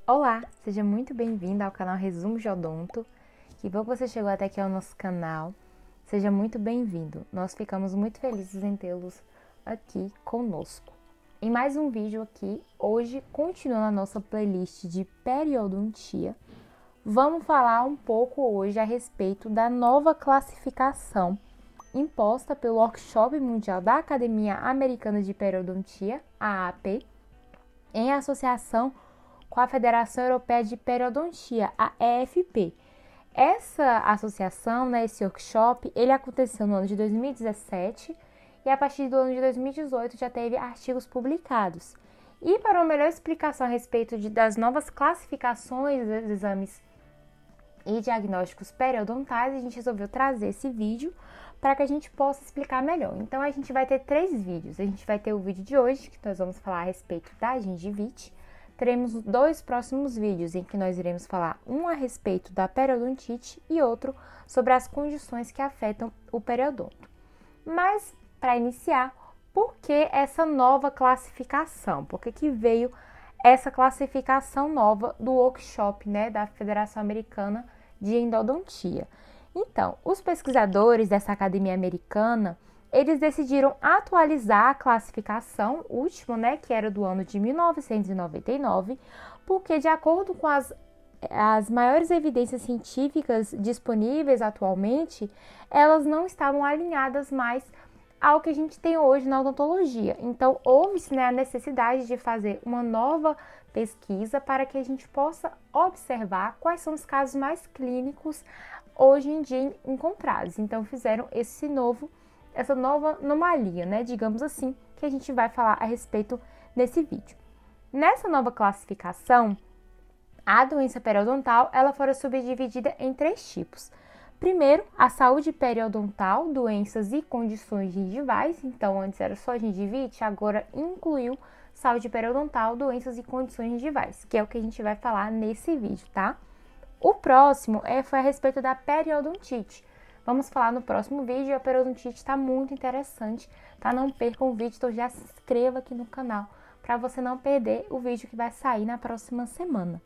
Olá, seja muito bem-vindo ao canal Resumo de Odonto. Que bom que você chegou até aqui ao nosso canal. Seja muito bem-vindo. Nós ficamos muito felizes em tê-los aqui conosco. Em mais um vídeo aqui, hoje, continuando a nossa playlist de periodontia, vamos falar um pouco hoje a respeito da nova classificação imposta pelo Workshop Mundial da Academia Americana de Periodontia, AAP, em associação com a Federação Europeia de Periodontia, a EFP. Essa associação, esse workshop, ele aconteceu no ano de 2017 e a partir do ano de 2018 já teve artigos publicados. E para uma melhor explicação a respeito das novas classificações dos exames e diagnósticos periodontais, a gente resolveu trazer esse vídeo para que a gente possa explicar melhor. Então, a gente vai ter 3 vídeos. A gente vai ter o vídeo de hoje, que nós vamos falar a respeito da gengivite. Teremos 2 próximos vídeos em que nós iremos falar um a respeito da periodontite e outro sobre as condições que afetam o periodonto. Mas, para iniciar, por que essa nova classificação? Por que veio essa classificação nova do workshop, da Federação Americana de Endodontia? Então, os pesquisadores dessa academia americana, eles decidiram atualizar a classificação última, que era do ano de 1999, porque de acordo com as maiores evidências científicas disponíveis atualmente, elas não estavam alinhadas mais ao que a gente tem hoje na odontologia. Então, houve-se a necessidade de fazer uma nova pesquisa para que a gente possa observar quais são os casos mais clínicos hoje em dia encontrados. Então, fizeram essa nova anomalia, digamos assim, que a gente vai falar a respeito nesse vídeo. Nessa nova classificação, a doença periodontal, ela foi subdividida em 3 tipos. Primeiro, a saúde periodontal, doenças e condições gengivais. Então, antes era só gengivite, agora incluiu saúde periodontal, doenças e condições gengivais, que é o que a gente vai falar nesse vídeo, tá? O próximo foi a respeito da periodontite. Vamos falar no próximo vídeo. A periodontite está muito interessante, tá? Não percam o vídeo, então já se inscreva aqui no canal para você não perder o vídeo que vai sair na próxima semana.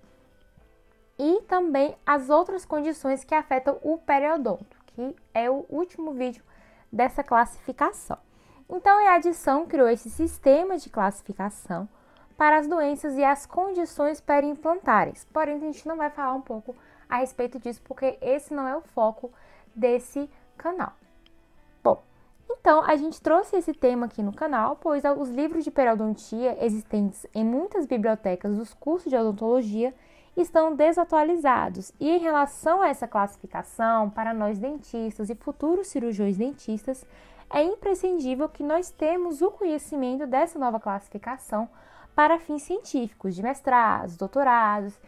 E também as outras condições que afetam o periodonto, que é o último vídeo dessa classificação. Então, a adição criou esse sistema de classificação para as doenças e as condições periimplantares. Porém, a gente não vai falar um pouco a respeito disso, porque esse não é o foco desse canal. Bom, então a gente trouxe esse tema aqui no canal, pois os livros de periodontia existentes em muitas bibliotecas dos cursos de odontologia estão desatualizados. E em relação a essa classificação, para nós dentistas e futuros cirurgiões dentistas, é imprescindível que nós temos o conhecimento dessa nova classificação para fins científicos, de mestrados, doutorados,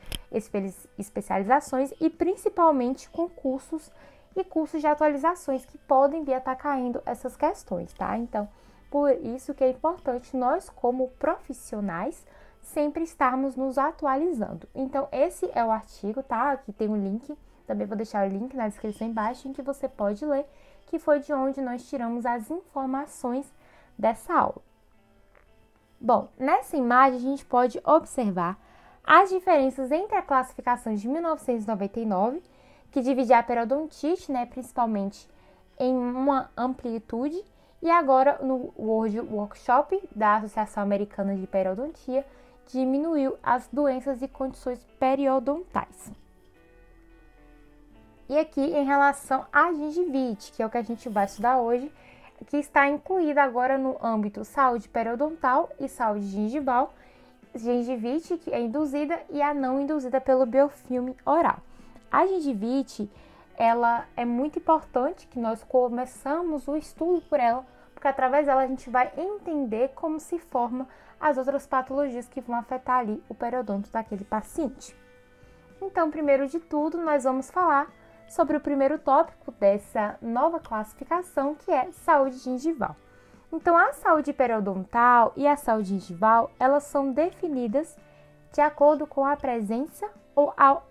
especializações e principalmente concursos e cursos de atualizações que podem vir a estar caindo essas questões, tá? Então, por isso que é importante nós, como profissionais, sempre estarmos nos atualizando. Então, esse é o artigo, tá? Aqui tem um link, também vou deixar o link na descrição embaixo, em que você pode ler, que foi de onde nós tiramos as informações dessa aula. Bom, nessa imagem a gente pode observar as diferenças entre a classificação de 1999, que dividia a periodontite, principalmente em uma amplitude, e agora no World Workshop da Associação Americana de Periodontia, diminuiu as doenças e condições periodontais. E aqui em relação à gengivite, que é o que a gente vai estudar hoje, que está incluída agora no âmbito saúde periodontal e saúde gengival, gengivite, que é induzida e a não induzida pelo biofilme oral. A gengivite, ela é muito importante que nós começamos o estudo por ela, porque através dela a gente vai entender como se formam as outras patologias que vão afetar ali o periodonto daquele paciente. Então, primeiro de tudo, nós vamos falar sobre o primeiro tópico dessa nova classificação, que é saúde gengival. Então, a saúde periodontal e a saúde gengival, elas são definidas de acordo com a presença ou a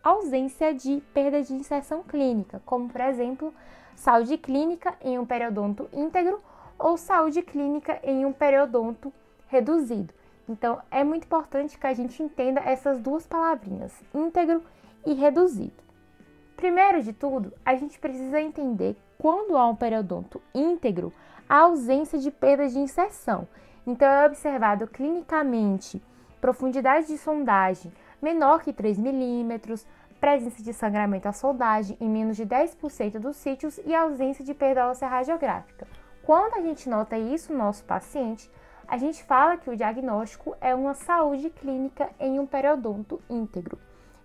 ausência de perda de inserção clínica, como, por exemplo, saúde clínica em um periodonto íntegro ou saúde clínica em um periodonto reduzido. Então, é muito importante que a gente entenda essas duas palavrinhas, íntegro e reduzido. Primeiro de tudo, a gente precisa entender quando há um periodonto íntegro, a ausência de perda de inserção. Então, é observado clinicamente profundidade de sondagem menor que 3 milímetros, presença de sangramento à sondagem em menos de 10% dos sítios e ausência de perda óssea radiográfica. Quando a gente nota isso no nosso paciente, a gente fala que o diagnóstico é uma saúde clínica em um periodonto íntegro.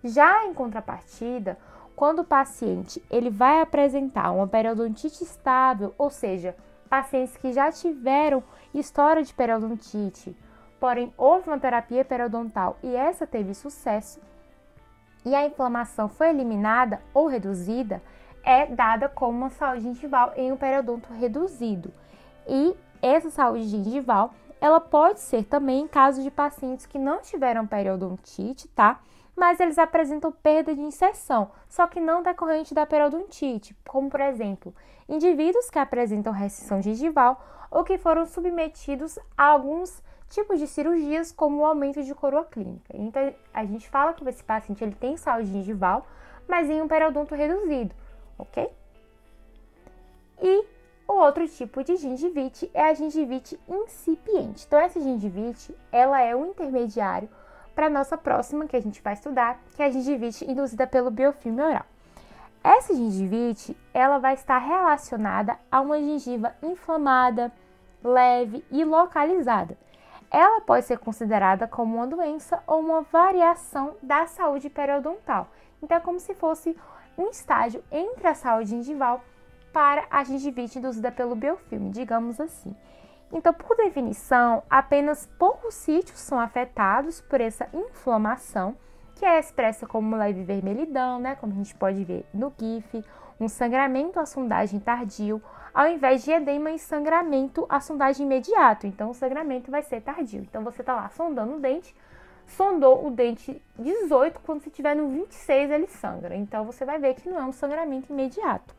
Já em contrapartida, quando o paciente ele vai apresentar uma periodontite estável, ou seja, pacientes que já tiveram história de periodontite, porém houve uma terapia periodontal e essa teve sucesso, e a inflamação foi eliminada ou reduzida, é dada como uma saúde gengival em um periodonto reduzido. E essa saúde gengival, ela pode ser também em caso de pacientes que não tiveram periodontite, tá? Mas eles apresentam perda de inserção, só que não decorrente da periodontite, como por exemplo, indivíduos que apresentam recessão gengival ou que foram submetidos a alguns tipos de cirurgias, como o aumento de coroa clínica. Então, a gente fala que esse paciente ele tem saúde gengival, mas em um periodonto reduzido, ok? E o outro tipo de gengivite é a gengivite incipiente. Então, essa gengivite, ela é um intermediário para a nossa próxima, que a gente vai estudar, que é a gengivite induzida pelo biofilme oral. Essa gengivite, ela vai estar relacionada a uma gengiva inflamada, leve e localizada. Ela pode ser considerada como uma doença ou uma variação da saúde periodontal. Então, é como se fosse um estágio entre a saúde gengival para a gengivite induzida pelo biofilme, digamos assim. Então, por definição, apenas poucos sítios são afetados por essa inflamação, que é expressa como leve vermelhidão, né? Como a gente pode ver no GIF, um sangramento à sondagem tardio, ao invés de edema e sangramento à sondagem imediato. Então, o sangramento vai ser tardio. Então, você está lá sondando o dente, sondou o dente 18, quando você estiver no 26, ele sangra. Então, você vai ver que não é um sangramento imediato.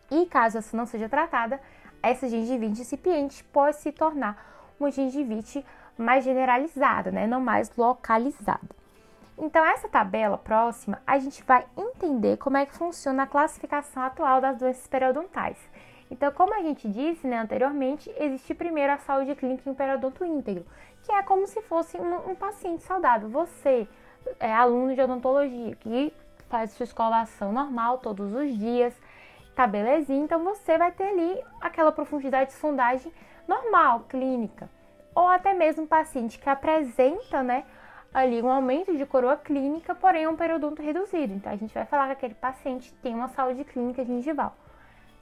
E caso essa não seja tratada, essa gengivite incipiente pode se tornar uma gengivite mais generalizada, né? Não mais localizada. Então, essa tabela próxima, a gente vai entender como é que funciona a classificação atual das doenças periodontais. Então, como a gente disse, né, anteriormente, existe primeiro a saúde clínica em um periodonto íntegro, que é como se fosse um paciente saudável. Você é aluno de odontologia, que faz sua escovação normal todos os dias, tá belezinha, então você vai ter ali aquela profundidade de sondagem normal, clínica. Ou até mesmo um paciente que apresenta, né, ali um aumento de coroa clínica, porém um periodonto reduzido. Então, a gente vai falar que aquele paciente tem uma saúde clínica gengival.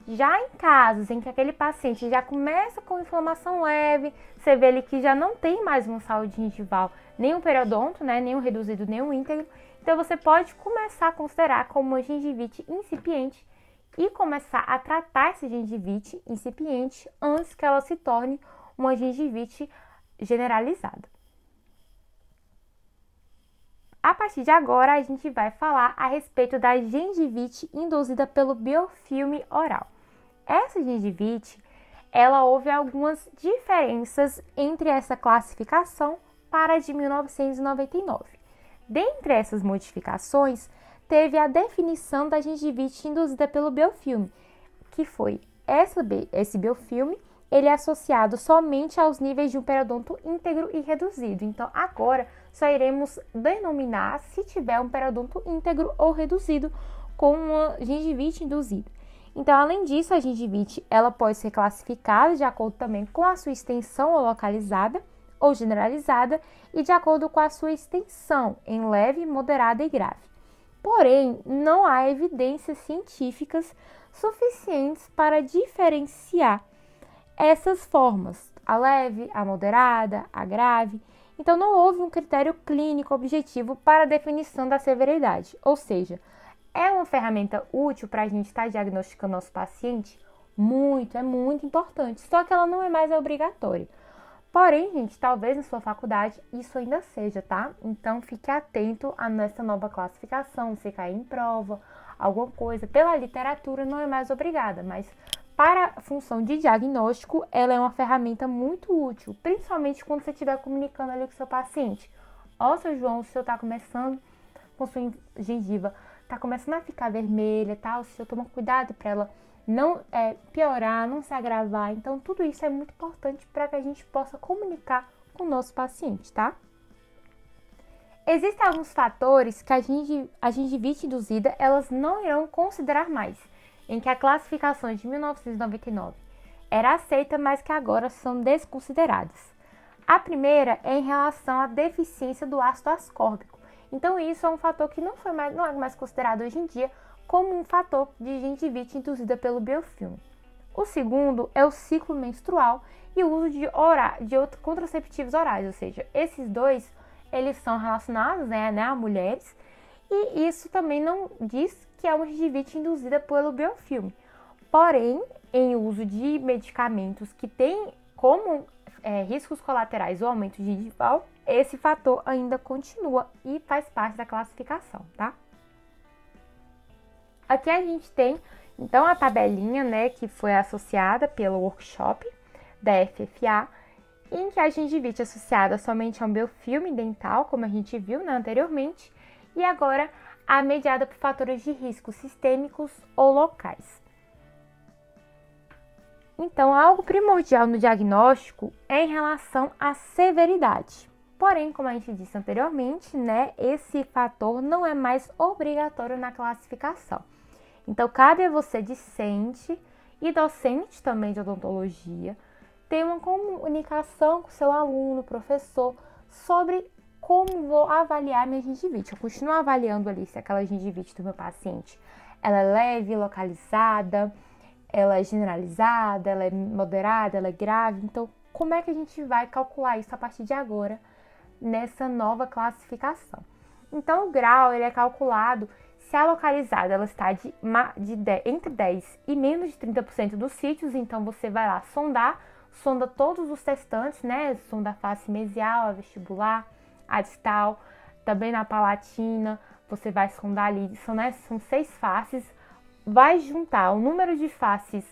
Já em casos em que aquele paciente já começa com inflamação leve, você vê ali que já não tem mais uma saúde gengival, nem um periodonto, né, nem um reduzido, nem um íntegro, então você pode começar a considerar como uma gengivite incipiente e começar a tratar essa gengivite incipiente antes que ela se torne uma gengivite generalizada. A partir de agora, a gente vai falar a respeito da gengivite induzida pelo biofilme oral. Essa gengivite, ela houve algumas diferenças entre essa classificação para a de 1999. Dentre essas modificações, teve a definição da gengivite induzida pelo biofilme, que foi esse biofilme, ele é associado somente aos níveis de um periodonto íntegro e reduzido. Então, agora, só iremos denominar se tiver um periodonto íntegro ou reduzido com uma gengivite induzida. Então, além disso, a gengivite ela pode ser classificada de acordo também com a sua extensão ou localizada ou generalizada e de acordo com a sua extensão em leve, moderada e grave. Porém, não há evidências científicas suficientes para diferenciar essas formas, a leve, a moderada, a grave. Então, não houve um critério clínico objetivo para a definição da severidade, ou seja, é uma ferramenta útil para a gente estar diagnosticando nosso paciente? É muito importante, só que ela não é mais obrigatória. Porém, gente, talvez na sua faculdade isso ainda seja, tá? Então, fique atento a nessa nova classificação, se cair em prova, alguma coisa. Pela literatura não é mais obrigada, mas para a função de diagnóstico, ela é uma ferramenta muito útil, principalmente quando você estiver comunicando ali com o seu paciente. Ó, seu João, o senhor está começando com sua gengiva, está começando a ficar vermelha, tá? O senhor toma cuidado para ela não piorar, não se agravar. Então, tudo isso é muito importante para que a gente possa comunicar com o nosso paciente, tá? Existem alguns fatores que a gengivite induzida, elas não irão considerar mais, em que a classificação de 1999 era aceita, mas que agora são desconsideradas. A primeira é em relação à deficiência do ácido ascórbico. Então, isso é um fator que não é mais considerado hoje em dia como um fator de gengivite induzida pelo biofilme. O segundo é o ciclo menstrual e o uso de contraceptivos orais, ou seja, esses dois eles são relacionados a mulheres, e isso também não diz que é uma gengivite induzida pelo biofilme. Porém, em uso de medicamentos que têm como riscos colaterais o aumento gengival, esse fator ainda continua e faz parte da classificação, tá? Aqui a gente tem, então, a tabelinha, que foi associada pelo workshop da FFA, em que a gengivite é associada somente a um biofilme dental, como a gente viu anteriormente, e agora a mediada por fatores de risco sistêmicos ou locais. Então, algo primordial no diagnóstico é em relação à severidade. Porém, como a gente disse anteriormente, esse fator não é mais obrigatório na classificação. Então, cabe a você, discente e docente também de odontologia, ter uma comunicação com o seu aluno, professor, sobre como vou avaliar minha gengivite. Eu continuo avaliando ali se aquela gengivite do meu paciente ela é leve, localizada, ela é generalizada, ela é moderada, ela é grave. Então, como é que a gente vai calcular isso a partir de agora nessa nova classificação? Então, o grau ele é calculado se a localizada ela está entre 10 e menos de 30% dos sítios. Então, você vai lá sonda todos os testantes, sonda a face mesial, a vestibular, a distal, também na palatina, você vai sondar ali, são 6 faces, vai juntar o número de faces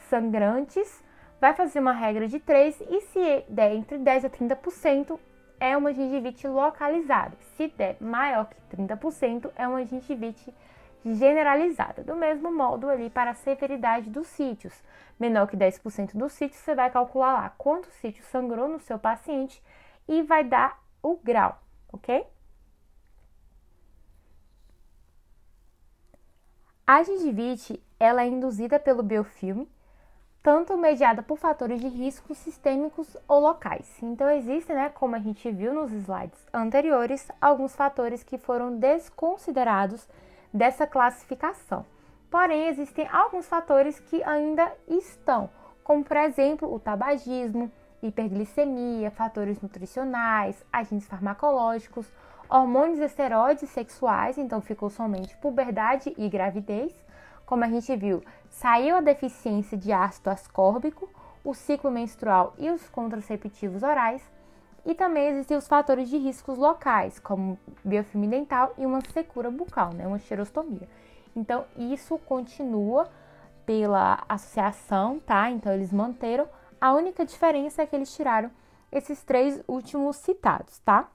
sangrantes, vai fazer uma regra de 3 e se der entre 10 a 30%, é uma gengivite localizada. Se der maior que 30%, é uma gengivite generalizada. Do mesmo modo ali para a severidade dos sítios. Menor que 10% dos sítios, você vai calcular lá quanto sítio sangrou no seu paciente e vai dar o grau, ok? A gengivite, ela é induzida pelo biofilme, tanto mediada por fatores de risco sistêmicos ou locais. Então, existem, como a gente viu nos slides anteriores, alguns fatores que foram desconsiderados dessa classificação. Porém, existem alguns fatores que ainda estão, como, por exemplo, o tabagismo, hiperglicemia, fatores nutricionais, agentes farmacológicos, hormônios esteroides sexuais, então ficou somente puberdade e gravidez. Como a gente viu, saiu a deficiência de ácido ascórbico, o ciclo menstrual e os contraceptivos orais. E também existem os fatores de riscos locais, como biofilme dental e uma secura bucal, uma xerostomia. Então, isso continua pela associação, tá? Então, eles manteram. A única diferença é que eles tiraram esses 3 últimos citados, tá?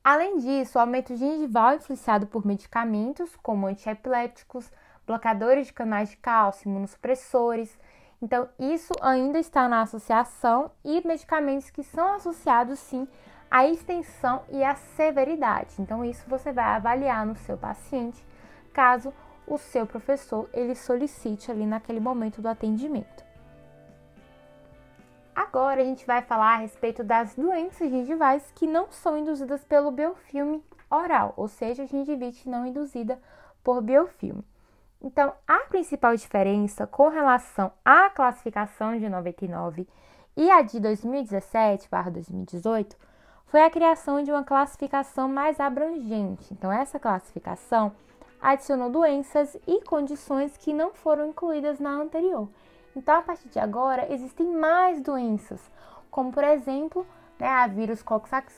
Além disso, o aumento gengival influenciado por medicamentos, como antiepilépticos, bloqueadores de canais de cálcio, imunossupressores. Então, isso ainda está na associação e medicamentos que são associados, sim, à extensão e à severidade. Então, isso você vai avaliar no seu paciente, caso o seu professor ele solicite ali naquele momento do atendimento. Agora a gente vai falar a respeito das doenças gengivais que não são induzidas pelo biofilme oral, ou seja, gengivite não induzida por biofilme. Então, a principal diferença com relação à classificação de 99 e a de 2017/2018 foi a criação de uma classificação mais abrangente. Então, essa classificação adicionou doenças e condições que não foram incluídas na anterior. Então, a partir de agora, existem mais doenças, como, por exemplo, a vírus Coxsackie,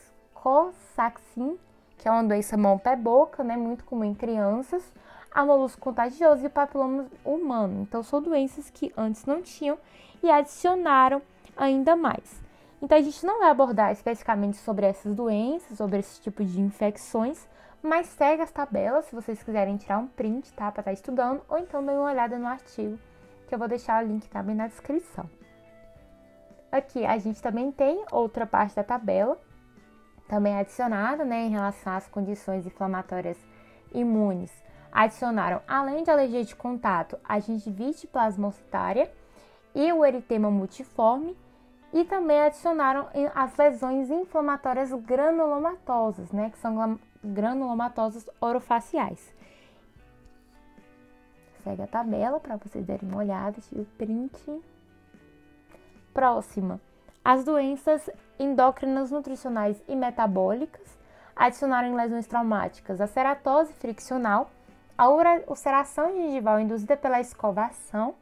que é uma doença mão-pé-boca, muito comum em crianças, a molusco contagioso e o papiloma humano. Então, são doenças que antes não tinham e adicionaram ainda mais. Então, a gente não vai abordar especificamente sobre essas doenças, sobre esse tipo de infecções, mas segue as tabelas, se vocês quiserem tirar um print, tá, para estar estudando, ou então dê uma olhada no artigo, que eu vou deixar o link também na descrição. Aqui, a gente também tem outra parte da tabela, também adicionada, né, em relação às condições inflamatórias imunes. Adicionaram, além de alergia de contato, a gengivite plasmocitária e o eritema multiforme, e também adicionaram as lesões inflamatórias granulomatosas, né, que são granulomatosas orofaciais. Segue a tabela para vocês darem uma olhada, tira o print. Próxima, as doenças endócrinas, nutricionais e metabólicas. Adicionaram em lesões traumáticas a ceratose friccional, a ulceração gengival induzida pela escovação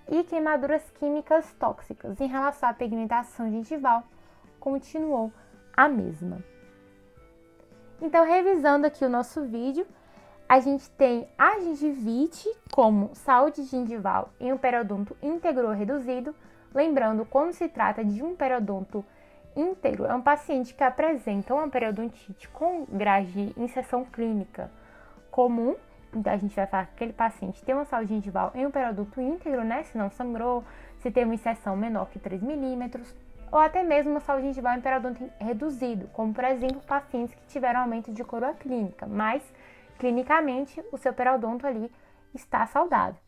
e queimaduras químicas tóxicas. Em relação à pigmentação gengival, continuou a mesma. Então, revisando aqui o nosso vídeo, a gente tem a gengivite como saúde gengival em um periodonto íntegro ou reduzido. Lembrando, quando se trata de um periodonto íntegro, é um paciente que apresenta uma periodontite com grade de inserção clínica comum. Então, a gente vai falar que aquele paciente tem uma saúde gengival em um periodonto íntegro, né? Se não sangrou, se tem uma inserção menor que 3 milímetros, ou até mesmo uma saúde gengival em periodonto reduzido, como, por exemplo, pacientes que tiveram aumento de coroa clínica, mas, clinicamente, o seu periodonto ali está saudável.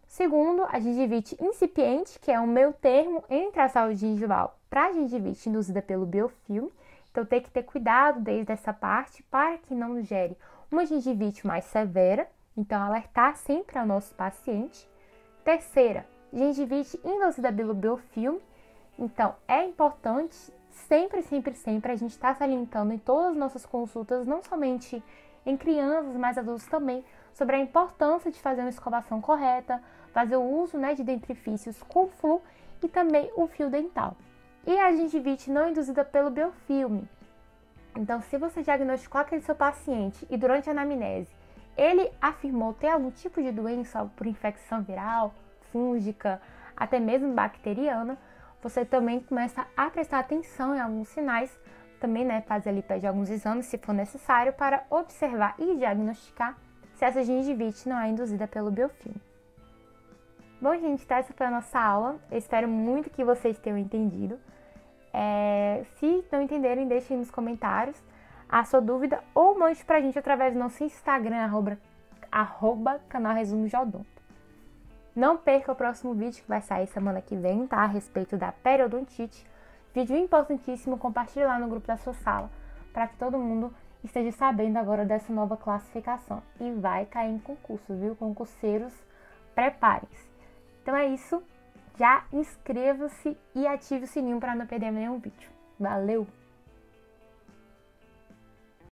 Segundo, a gengivite incipiente, que é um meio termo entre a saúde gengival para a gengivite induzida pelo biofilme. Então, tem que ter cuidado desde essa parte para que não gere uma gengivite mais severa. Então, alertar sempre ao nosso paciente. Terceira, gengivite induzida pelo biofilme. Então, é importante sempre a gente estar salientando em todas as nossas consultas, não somente em crianças, mas adultos também, sobre a importância de fazer uma escovação correta, fazer o uso, né, de dentrifícios com flu e também o fio dental. E a gengivite não induzida pelo biofilme. Então, se você diagnosticou aquele seu paciente e durante a anamnese ele afirmou ter algum tipo de doença por infecção viral, fúngica, até mesmo bacteriana, você também começa a prestar atenção em alguns sinais, também, né, fazer ali, pede alguns exames se for necessário para observar e diagnosticar se essa gengivite não é induzida pelo biofilme. Bom, gente, tá? Essa foi a nossa aula. Eu espero muito que vocês tenham entendido. Se não entenderem, deixem nos comentários a sua dúvida ou mande pra gente através do nosso Instagram, canal Resumo de Odonto. Não perca o próximo vídeo que vai sair semana que vem, tá? A respeito da periodontite. Vídeo importantíssimo, compartilhe lá no grupo da sua sala, para que todo mundo esteja sabendo agora dessa nova classificação. E vai cair em concurso, viu? Concurseiros, preparem-se. Então é isso, já inscreva-se e ative o sininho para não perder nenhum vídeo. Valeu!